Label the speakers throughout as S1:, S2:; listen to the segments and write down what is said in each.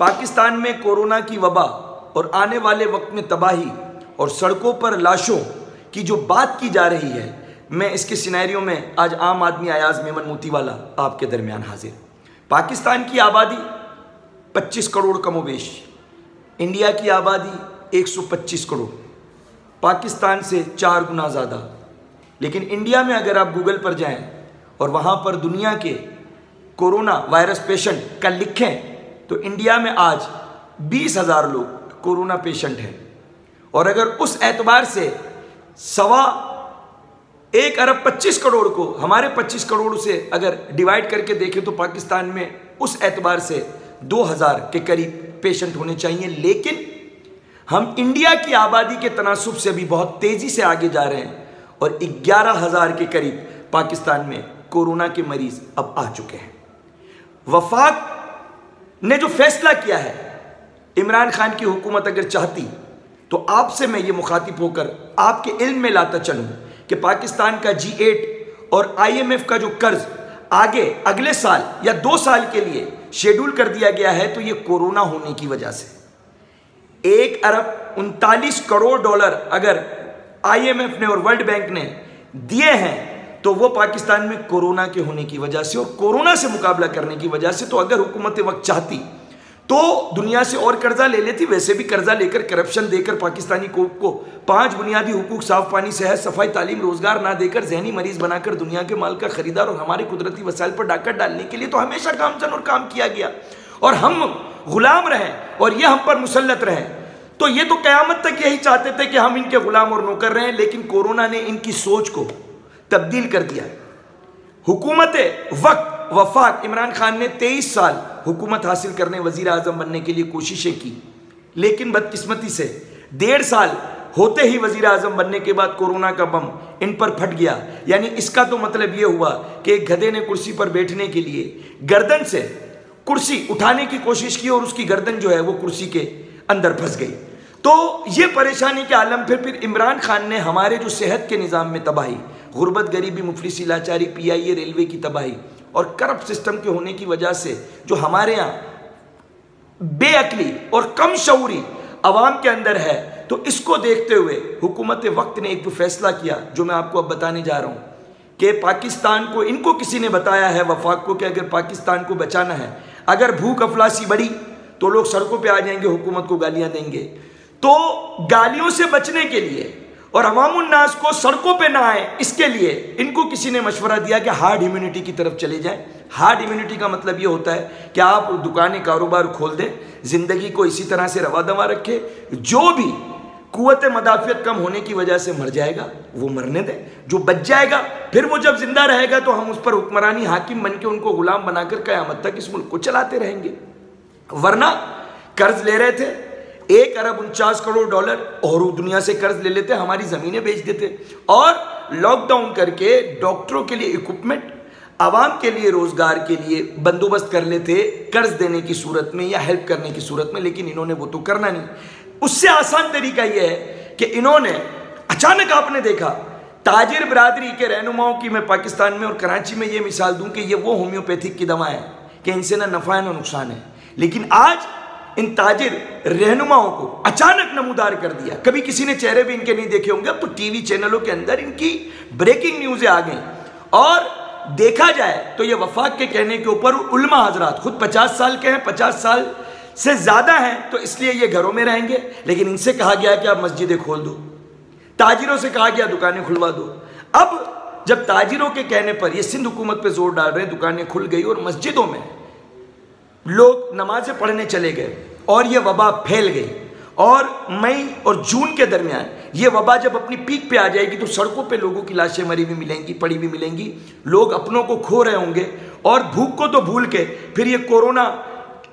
S1: पाकिस्तान में कोरोना की वबा और आने वाले वक्त में तबाही और सड़कों पर लाशों की जो बात की जा रही है, मैं इसके सिनेरियो में आज आम आदमी अयाज मेमन मोतीवाला आपके दरमियान हाजिर। पाकिस्तान की आबादी 25 करोड़ कमोबेश, इंडिया की आबादी 125 करोड़, पाकिस्तान से 4 गुना ज़्यादा। लेकिन इंडिया में अगर आप गूगल पर जाएं और वहाँ पर दुनिया के कोरोना वायरस पेशेंट का लिखें तो इंडिया में आज 20,000 लोग कोरोना पेशेंट हैं। और अगर उस एतबार से 1.25 अरब 25 करोड़ को हमारे 25 करोड़ से अगर डिवाइड करके देखें तो पाकिस्तान में उस एतबार से 2,000 के करीब पेशेंट होने चाहिए। लेकिन हम इंडिया की आबादी के तनासुब से भी बहुत तेजी से आगे जा रहे हैं और 11,000 के करीब पाकिस्तान में कोरोना के मरीज अब आ चुके हैं। वफाक ने जो फैसला किया है, इमरान खान की हुकूमत अगर चाहती तो आपसे मैं ये मुखातिब होकर आपके इल्म में लाता चलूं कि पाकिस्तान का G8 और IMF का जो कर्ज आगे अगले साल या 2 साल के लिए शेड्यूल कर दिया गया है तो ये कोरोना होने की वजह से 1 अरब 39 करोड़ डॉलर अगर IMF ने और वर्ल्ड बैंक ने दिए हैं तो वो पाकिस्तान में कोरोना के होने की वजह से और कोरोना से मुकाबला करने की वजह से। तो अगर हुकूमत वक्त चाहती तो दुनिया से और कर्जा ले लेती। वैसे भी कर्जा लेकर, करप्शन देकर पाकिस्तानी कौम को 5 बुनियादी हुकूक, साफ पानी, सेहत, सफाई, तालीम, रोजगार ना देकर जहनी मरीज बनाकर दुनिया के माल का खरीदार और हमारे कुदरती वसाइल पर डाका डालने के लिए तो हमेशा गामजन और काम किया गया और हम गुलाम रहे और ये हम पर मुसल्लत रहे। तो ये तो कयामत तक यही चाहते थे कि हम इनके गुलाम और नौकर रहे, लेकिन कोरोना ने इनकी सोच को तब्दील कर दिया। हुकूमत वक्त वफाक इमरान खान ने 23 साल हुकूमत हासिल करने, वजीर आजम बनने के लिए कोशिशें की, लेकिन बदकिस्मती से 1.5 साल होते ही वजीर आजम बनने के बाद कोरोना का बम इन पर फट गया। यानी इसका तो मतलब यह हुआ कि एक गधे ने कुर्सी पर बैठने के लिए गर्दन से कुर्सी उठाने की कोशिश की और उसकी गर्दन जो है वो कुर्सी के अंदर फंस गई। तो ये परेशानी के आलम फिर इमरान खान ने हमारे जो सेहत के निज़ाम में तबाही, गुर्बत, गरीबी, मुफलिसी, लाचारी, PIA, रेलवे की तबाही और करप्ट सिस्टम के होने की वजह से जो हमारे यहाँ बेअक्ली और कम शऊरी अवाम के अंदर है, तो इसको देखते हुए हुकूमत वक्त ने एक फैसला किया जो मैं आपको अब बताने जा रहा हूँ कि पाकिस्तान को, इनको किसी ने बताया है वफाक को कि अगर पाकिस्तान को बचाना है, अगर भूख अफलासी बढ़ी तो लोग सड़कों पे आ जाएंगे, हुकूमत को गालियां देंगे। तो गालियों से बचने के लिए और अवामुन नास को सड़कों पे ना आए, इसके लिए इनको किसी ने मशवरा दिया कि हार्ड इम्यूनिटी की तरफ चले जाएं। हार्ड इम्यूनिटी का मतलब ये होता है कि आप दुकानें, कारोबार खोल दें, जिंदगी को इसी तरह से रवा दवा रखें, जो भी कुव्वत मदाफियत कम होने की वजह से मर जाएगा वो मरने दें, जो बच जाएगा फिर वो जब जिंदा रहेगा तो हम उस पर हुक्मरानी हाकिम बन के उनको गुलाम बनाकर कयामत तक इस मुल्क को चलाते रहेंगे। वरना कर्ज ले रहे थे 1 अरब 49 करोड़ डॉलर और दुनिया से कर्ज ले लेते, हमारी जमीनें बेच देते और लॉकडाउन करके डॉक्टरों के लिए इक्विपमेंट, आवाम के लिए रोजगार के लिए बंदोबस्त कर लेते कर्ज देने की सूरत में या हेल्प करने की सूरत में। लेकिन इन्होंने वो तो करना नहीं। उससे आसान तरीका यह है कि इन्होंने अचानक, आपने देखा ताजिर बरादरी के रहनुमाओं की, मैं पाकिस्तान में और कराची में ये मिसाल दूं कि ये वो होम्योपैथिक की दवा है कि इनसे ना नफा है ना नुकसान है, लेकिन आज इन ताजिर रहनुमाओं को अचानक नमूदार कर दिया। कभी किसी ने चेहरे भी इनके नहीं देखे होंगे, अब तो टीवी चैनलों के अंदर इनकी ब्रेकिंग न्यूज़ें आ गई। और देखा जाए तो ये वफाक के कहने के ऊपर उलमा हजरात खुद 50 साल के हैं, 50 साल से ज़्यादा हैं, तो इसलिए ये घरों में रहेंगे। लेकिन इनसे कहा गया कि आप मस्जिदें खोल दो, ताजिरों से कहा गया दुकानें खुलवा दो। अब जब ताजिरों के कहने पर ये सिंध हुकूमत पे जोर डाल रहे हैं, दुकानें खुल गई और मस्जिदों में लोग नमाजें पढ़ने चले गए और ये वबा फैल गई। और मई और जून के दरमियान ये वबा जब अपनी पीक पे आ जाएगी तो सड़कों पे लोगों की लाशें मरी हुई मिलेंगी, पड़ी हुई मिलेंगी, लोग अपनों को खो रहे होंगे और भूख को तो भूल के फिर ये कोरोना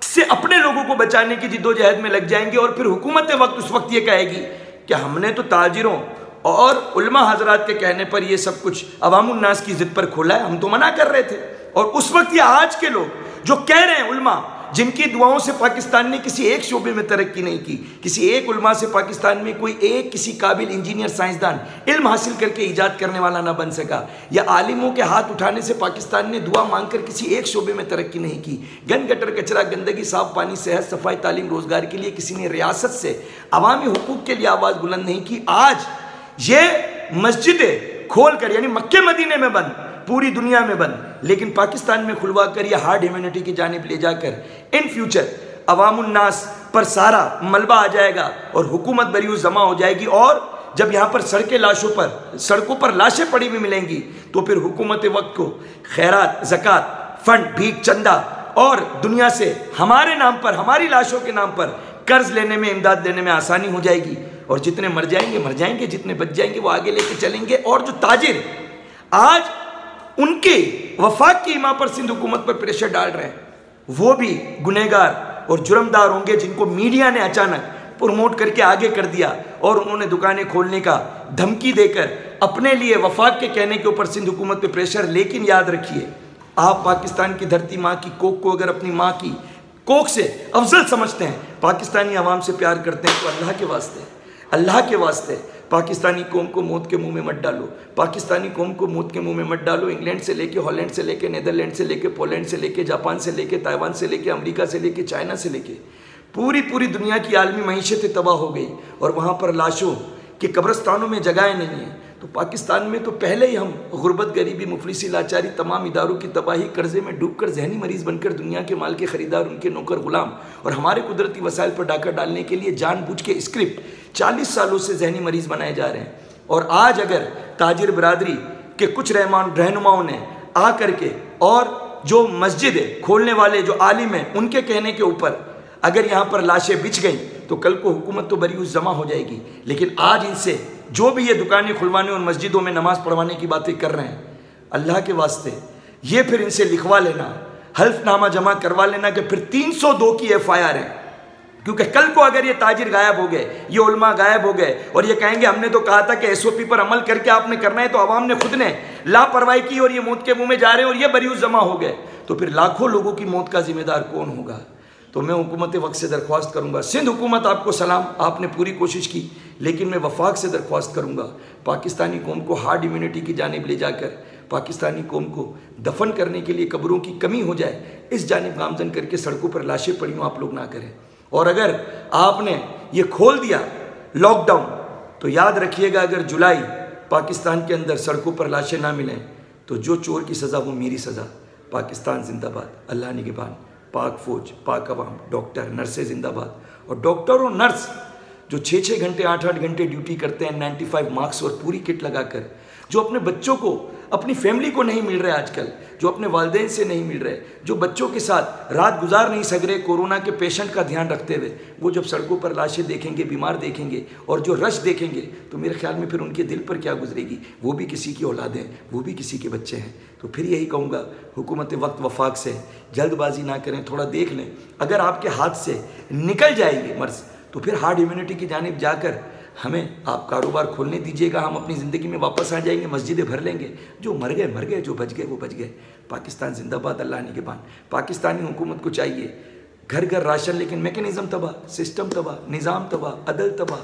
S1: से अपने लोगों को बचाने की जिद्दोजहद में लग जाएंगे। और फिर हुकूमत वक्त उस वक्त ये कहेगी कि हमने तो ताजिरों और उलमा हजरात के कहने पर ये सब कुछ अवामुन नास की जिद पर खोला है, हम तो मना कर रहे थे। और उस वक्त ये आज के लोग जो कह रहे हैं उलमा जिनकी दुआओं से पाकिस्तान ने किसी एक शोबे में तरक्की नहीं की, किसी एक उलमा से पाकिस्तान में कोई एक किसी काबिल इंजीनियर साइंसदान इल्म हासिल करके ईजाद करने वाला ना बन सका, या आलिमों के हाथ उठाने से पाकिस्तान ने दुआ मांगकर किसी एक शोबे में तरक्की नहीं की। गन गटर कचरा गंदगी साफ पानी सेहत सफाई तालीम रोजगार के लिए किसी ने रियासत से अवामी हुकूक के लिए आवाज़ बुलंद नहीं की। आज ये मस्जिदें खोल कर, यानी मक्के मदीने में बंद, पूरी दुनिया में बंद, लेकिन पाकिस्तान में खुलवा कर या हार्ड ह्यूमैनिटी की जानिब ले जाकर इन फ्यूचर अवामुन्नास पर सारा मलबा आ जाएगा और हुकूमत बरियूज जमा हो जाएगी। और जब यहाँ पर सड़कों पर लाशें पड़ी हुई मिलेंगी तो फिर हुकूमत वक्त को खैरात, ज़कात, फंड, भीख, चंदा और दुनिया से हमारे नाम पर, हमारी लाशों के नाम पर कर्ज लेने में, इमदाद देने में आसानी हो जाएगी। और जितने मर जाएंगे, जितने बच जाएंगे वो आगे लेके चलेंगे। और जो ताजिर आज उनके वफाक की इमा पर सिंध हुकूमत पर प्रेशर डाल रहे हैं, वो भी गुनहगार और जुर्मदार होंगे जिनको मीडिया ने अचानक प्रमोट करके आगे कर दिया और उन्होंने दुकानें खोलने का धमकी देकर अपने लिए वफाक के कहने के ऊपर सिंध हुकूमत पे प्रेशर। लेकिन याद रखिए, आप पाकिस्तान की धरती माँ की कोख को अगर अपनी माँ की कोख से अफजल समझते हैं, पाकिस्तानी आवाम से प्यार करते हैं, तो अल्लाह के वास्ते पाकिस्तानी कौम को मौत के मुंह में मत डालो। पाकिस्तानी कौम को मौत के मुंह में मत डालो। इंग्लैंड से लेके, हॉलैंड से लेके, नीदरलैंड से लेके, पोलैंड से लेके, जापान से लेके, ताइवान से लेके, अमेरिका से लेके, चाइना से लेके पूरी दुनिया की आलमी मईशतें तबाह हो गई और वहाँ पर लाशों के कब्रस्तानों में जगहें नहीं हैं। तो पाकिस्तान में तो पहले ही हम गुर्बत, गरीबी, मुफलिसी, लाचारी, तमाम इदारों की तबाही, कर्जे में डूबकर जहनी मरीज बनकर दुनिया के माल के खरीदार, उनके नौकर गुलाम और हमारे कुदरती वसाइल पर डाका डालने के लिए जानबूझ के स्क्रिप्ट 40 सालों से जहनी मरीज बनाए जा रहे हैं। और आज अगर ताजिर बरादरी के कुछ रहनुमाओं ने आ करके और जो मस्जिद खोलने वाले जो आलिम हैं उनके कहने के ऊपर अगर यहाँ पर लाशें बिछ गई तो कल को हुकूमत तो बरियूज जमा हो जाएगी। लेकिन आज इनसे जो भी ये दुकानें खुलवाने और मस्जिदों में नमाज पढ़वाने की बातें कर रहे हैं, अल्लाह के वास्ते ये फिर इनसे लिखवा लेना, हल्फनामा जमा करवा लेना कि फिर 302 की FIR है। क्योंकि कल को अगर ये ताजिर गायब हो गए, ये उलमा गायब हो गए और ये कहेंगे हमने तो कहा था कि SOP पर अमल करके आपने करना है, तो आवाम ने खुद ने लापरवाही की और ये मौत के मुंह में जा रहे हैं और ये बरियूज जमा हो गए, तो फिर लाखों लोगों की मौत का जिम्मेदार कौन होगा। तो मैं हुकूमत वक्त से दरख्वास्त करूँगा, सिंध हुकूमत आपको सलाम, आपने पूरी कोशिश की, लेकिन मैं वफाक से दरख्वास्त करूँगा पाकिस्तानी कौम को हार्ड इम्यूनिटी की जानिब ले जाकर पाकिस्तानी कौम को दफन करने के लिए कब्रों की कमी हो जाए, इस जानिब गामजन करके सड़कों पर लाशें पड़ी हों आप लोग ना करें। और अगर आपने ये खोल दिया लॉकडाउन, तो याद रखिएगा अगर जुलाई पाकिस्तान के अंदर सड़कों पर लाशें ना मिलें तो जो चोर की सज़ा वो मेरी सज़ा। पाकिस्तान जिंदाबाद, अल्लाह निगहबान, पाक फौज, पाक अवाम, डॉक्टर, नर्सें जिंदाबाद। और डॉक्टर और नर्स जो 6-6 घंटे 8-8 घंटे ड्यूटी करते हैं 95 मार्क्स और पूरी किट लगाकर, जो अपने बच्चों को, अपनी फैमिली को नहीं मिल रहे आजकल, जो अपने वालिदैन से नहीं मिल रहे, जो बच्चों के साथ रात गुजार नहीं सक रहे कोरोना के पेशेंट का ध्यान रखते हुए, वो जब सड़कों पर लाशें देखेंगे, बीमार देखेंगे और जो रश देखेंगे, तो मेरे ख्याल में फिर उनके दिल पर क्या गुजरेगी। वो भी किसी की औलाद हैं, वो भी किसी के बच्चे हैं। तो फिर यही कहूँगा हुकूमत वक्त वफाक से जल्दबाजी ना करें, थोड़ा देख लें। अगर आपके हाथ से निकल जाएगी मर्ज तो फिर हार्ड इम्यूनिटी की जानिब जाकर हमें आप कारोबार खोलने दीजिएगा, हम अपनी ज़िंदगी में वापस आ जाएंगे, मस्जिदें भर लेंगे। जो मर गए मर गए, जो बच गए वो बच गए। पाकिस्तान जिंदाबाद, अल्लाह निगहबान। पाकिस्तानी हुकूमत को चाहिए घर घर राशन, लेकिन मैकेनिज़्म तबाह, सिस्टम तबाह, निज़ाम तबाह, अदल तबाह।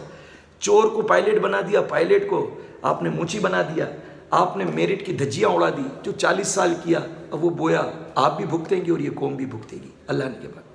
S1: चोर को पायलट बना दिया, पायलट को आपने मूची बना दिया, आपने मेरिट की धज्जियाँ उड़ा दी। जो 40 साल किया अब वो बोया आप भी भुगतेंगे और ये कौम भी भुगतेगी। अल्लाह निगहबान।